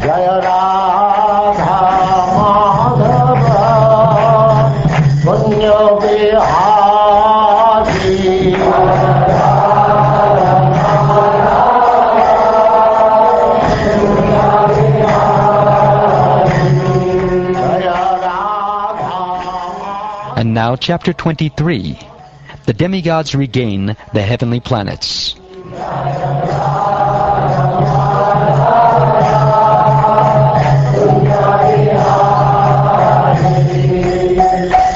Jaya Radha Madhava Punya Vihari And now chapter 23. The demigods regain the heavenly planets.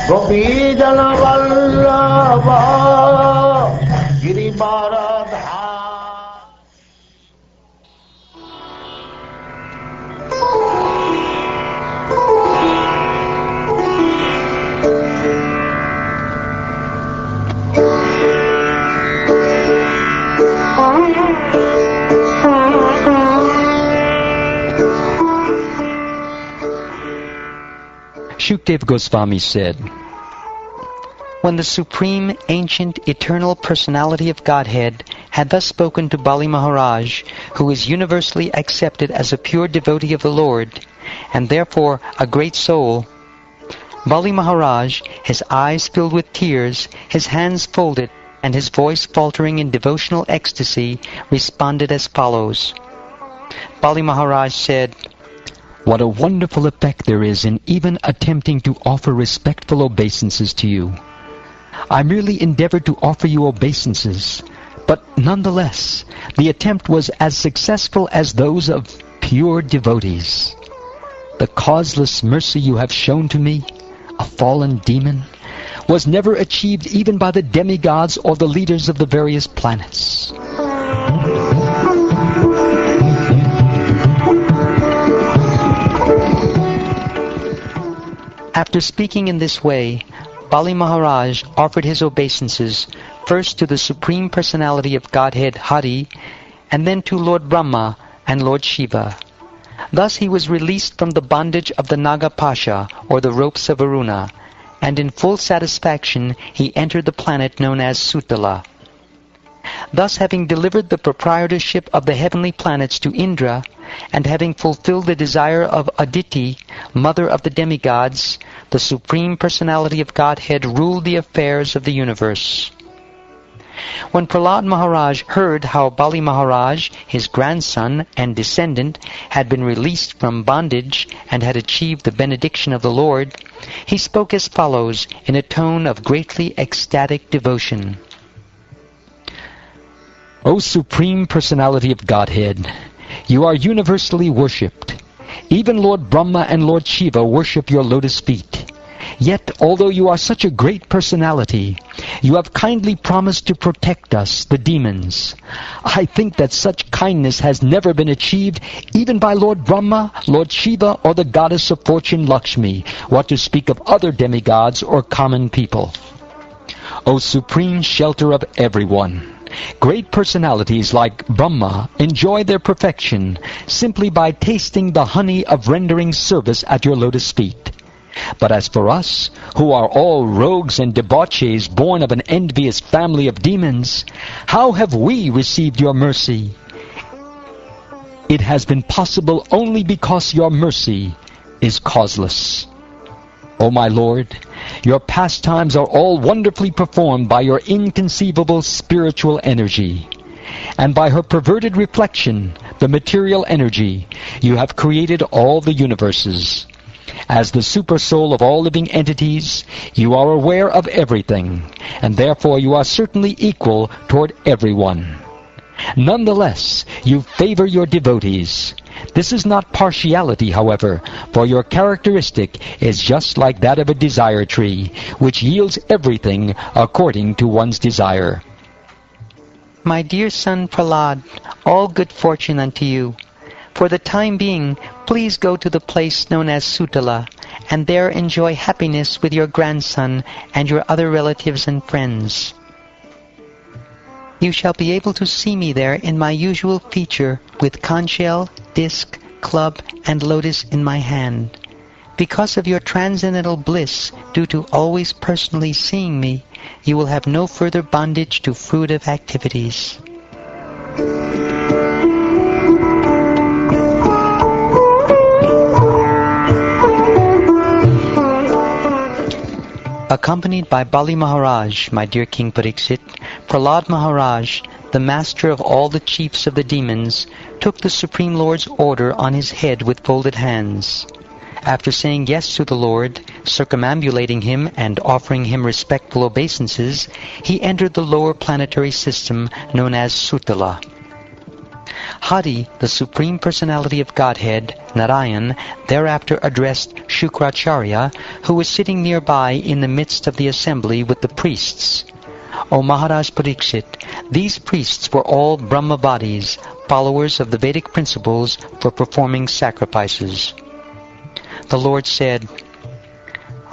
Gopijana Vallabha Girivaradha. Shukdev Goswami said, when the Supreme, Ancient, Eternal Personality of Godhead had thus spoken to Bali Maharaj, who is universally accepted as a pure devotee of the Lord, and therefore a great soul, Bali Maharaj, his eyes filled with tears, his hands folded, and his voice faltering in devotional ecstasy, responded as follows. Bali Maharaj said, what a wonderful effect there is in even attempting to offer respectful obeisances to you. I merely endeavored to offer you obeisances, but nonetheless, the attempt was as successful as those of pure devotees. The causeless mercy you have shown to me, a fallen demon, was never achieved even by the demigods or the leaders of the various planets. After speaking in this way, Bali Maharaj offered his obeisances first to the Supreme Personality of Godhead Hari, and then to Lord Brahma and Lord Shiva. Thus he was released from the bondage of the Naga Pasha, or the ropes of Varuna, and in full satisfaction he entered the planet known as Sutala. Thus, having delivered the proprietorship of the heavenly planets to Indra, and having fulfilled the desire of Aditi, mother of the demigods, the Supreme Personality of Godhead ruled the affairs of the universe. When Prahlad Maharaj heard how Bali Maharaj, his grandson and descendant, had been released from bondage and had achieved the benediction of the Lord, he spoke as follows in a tone of greatly ecstatic devotion. O Supreme Personality of Godhead, you are universally worshipped. Even Lord Brahma and Lord Shiva worship your lotus feet. Yet, although you are such a great personality, you have kindly promised to protect us, the demons. I think that such kindness has never been achieved even by Lord Brahma, Lord Shiva, or the goddess of fortune Lakshmi, what to speak of other demigods or common people. O Supreme Shelter of everyone, great personalities like Brahma enjoy their perfection simply by tasting the honey of rendering service at your lotus feet. But as for us, who are all rogues and debauchees born of an envious family of demons, how have we received your mercy? It has been possible only because your mercy is causeless. O my Lord, your pastimes are all wonderfully performed by your inconceivable spiritual energy. And by her perverted reflection, the material energy, you have created all the universes. As the supersoul of all living entities, you are aware of everything, and therefore you are certainly equal toward everyone. Nonetheless, you favor your devotees. This is not partiality, however, for your characteristic is just like that of a desire tree, which yields everything according to one's desire. My dear son Prahlad, all good fortune unto you. For the time being, please go to the place known as Sutala, and there enjoy happiness with your grandson and your other relatives and friends. You shall be able to see me there in my usual feature with conch shell, disc, club, and lotus in my hand. Because of your transcendental bliss, due to always personally seeing me, you will have no further bondage to fruitive activities. Accompanied by Bali Maharaj, my dear King Pariksit, Prahlad Maharaj, the master of all the chiefs of the demons, took the Supreme Lord's order on his head with folded hands. After saying yes to the Lord, circumambulating him and offering him respectful obeisances, he entered the lower planetary system known as Sutala. Hari, the Supreme Personality of Godhead, Narayan, thereafter addressed Shukracharya, who was sitting nearby in the midst of the assembly with the priests. O Maharaj Pariksit, these priests were all Brahmavadis, followers of the Vedic principles for performing sacrifices. The Lord said,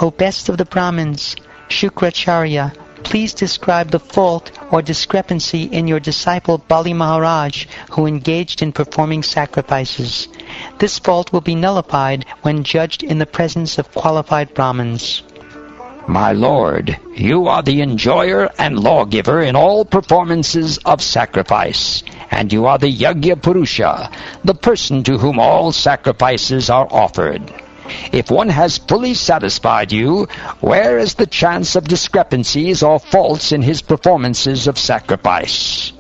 O best of the Brahmins, Shukracharya, please describe the fault or discrepancy in your disciple Bali Maharaj, who engaged in performing sacrifices. This fault will be nullified when judged in the presence of qualified Brahmins. My lord, you are the enjoyer and lawgiver in all performances of sacrifice, and you are the Yajna Purusha, the person to whom all sacrifices are offered. If one has fully satisfied you, where is the chance of discrepancies or faults in his performances of sacrifice?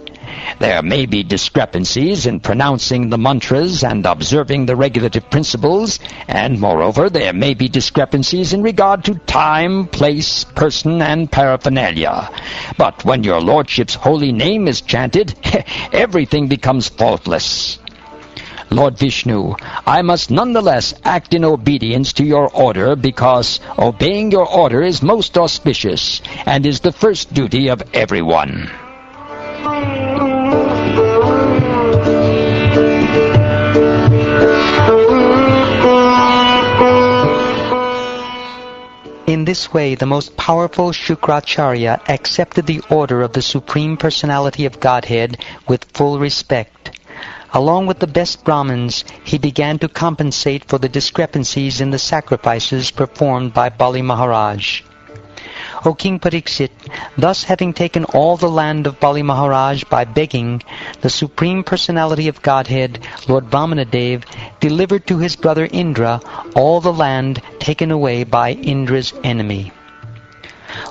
There may be discrepancies in pronouncing the mantras and observing the regulative principles, and moreover there may be discrepancies in regard to time, place, person, and paraphernalia. But when your lordship's holy name is chanted, everything becomes faultless. Lord Vishnu, I must nonetheless act in obedience to your order, because obeying your order is most auspicious and is the first duty of everyone. In this way, the most powerful Shukracharya accepted the order of the Supreme Personality of Godhead with full respect. Along with the best Brahmins, he began to compensate for the discrepancies in the sacrifices performed by Bali Maharaj. O King Pariksit, thus having taken all the land of Bali Maharaj by begging, the Supreme Personality of Godhead, Lord Vamanadev, delivered to his brother Indra all the land taken away by Indra's enemy.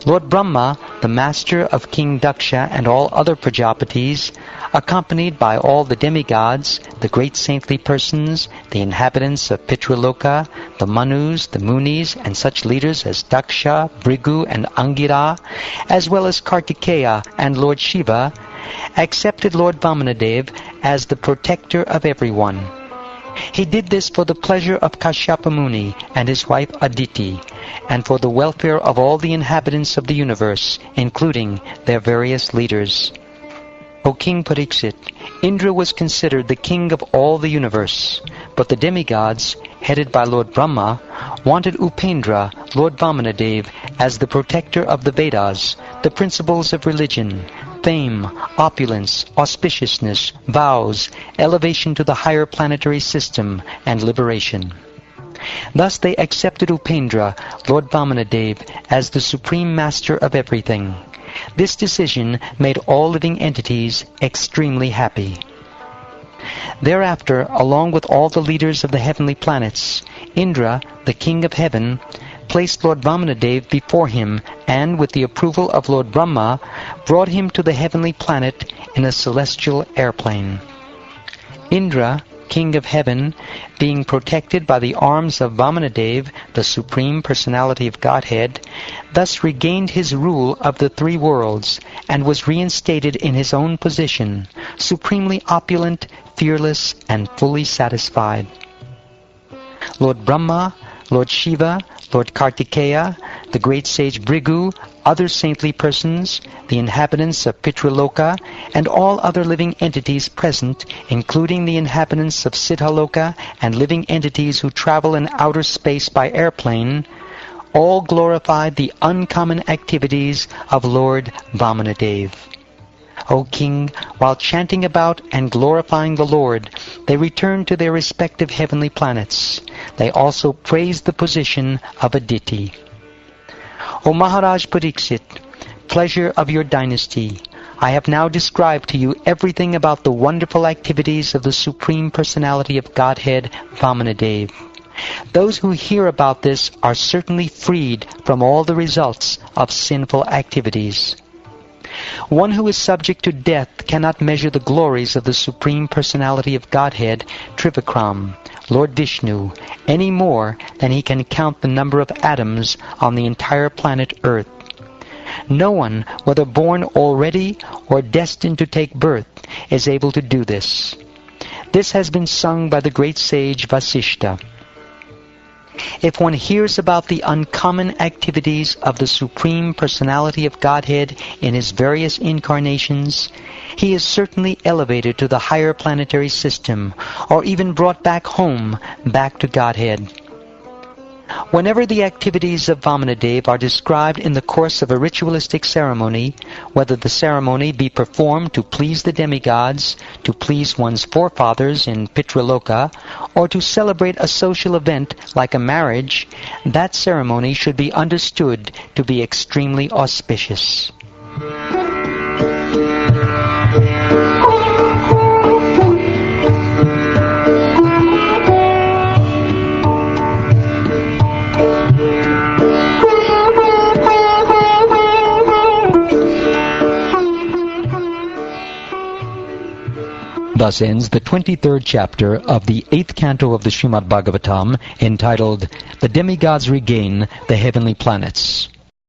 Lord Brahma, the master of King Daksha and all other Prajapatis, accompanied by all the demigods, the great saintly persons, the inhabitants of Pitraloka, the Manus, the Munis, and such leaders as Daksha, Bhrigu, and Angira, as well as Kartikeya and Lord Shiva, accepted Lord Vamanadev as the protector of everyone. He did this for the pleasure of Kashyapa Muni and his wife Aditi, and for the welfare of all the inhabitants of the universe, including their various leaders. O King Pariksit, Indra was considered the king of all the universe, but the demigods, headed by Lord Brahma, wanted Upendra, Lord Vamanadev, as the protector of the Vedas, the principles of religion, fame, opulence, auspiciousness, vows, elevation to the higher planetary system, and liberation. Thus they accepted Upendra, Lord Vamanadev, as the supreme master of everything. This decision made all living entities extremely happy. Thereafter, along with all the leaders of the heavenly planets, Indra, the king of heaven, placed Lord Vamanadev before him, and with the approval of Lord Brahma, brought him to the heavenly planet in a celestial airplane. Indra, king of heaven, being protected by the arms of Vamanadev, the Supreme Personality of Godhead, thus regained his rule of the three worlds, and was reinstated in his own position, supremely opulent, fearless, and fully satisfied. Lord Brahma, Lord Shiva, Lord Kartikeya, the great sage Bhrigu, other saintly persons, the inhabitants of Pitraloka, and all other living entities present, including the inhabitants of Siddhaloka and living entities who travel in outer space by airplane, all glorified the uncommon activities of Lord Vamanadev. O King, while chanting about and glorifying the Lord, they returned to their respective heavenly planets. They also praised the position of Aditi. O Maharaj Pariksit, pleasure of your dynasty, I have now described to you everything about the wonderful activities of the Supreme Personality of Godhead, Vamanadev. Those who hear about this are certainly freed from all the results of sinful activities. One who is subject to death cannot measure the glories of the Supreme Personality of Godhead, Trivikram, Lord Vishnu, any more than he can count the number of atoms on the entire planet Earth. No one, whether born already or destined to take birth, is able to do this. This has been sung by the great sage Vasishta. If one hears about the uncommon activities of the Supreme Personality of Godhead in his various incarnations, he is certainly elevated to the higher planetary system, or even brought back home, back to Godhead. Whenever the activities of Vamanadev are described in the course of a ritualistic ceremony, whether the ceremony be performed to please the demigods, to please one's forefathers in Pitraloka, or to celebrate a social event like a marriage, that ceremony should be understood to be extremely auspicious. Thus ends the 23rd chapter of the 8th canto of the Srimad Bhagavatam, entitled, The Demigods Regain the Heavenly Planets.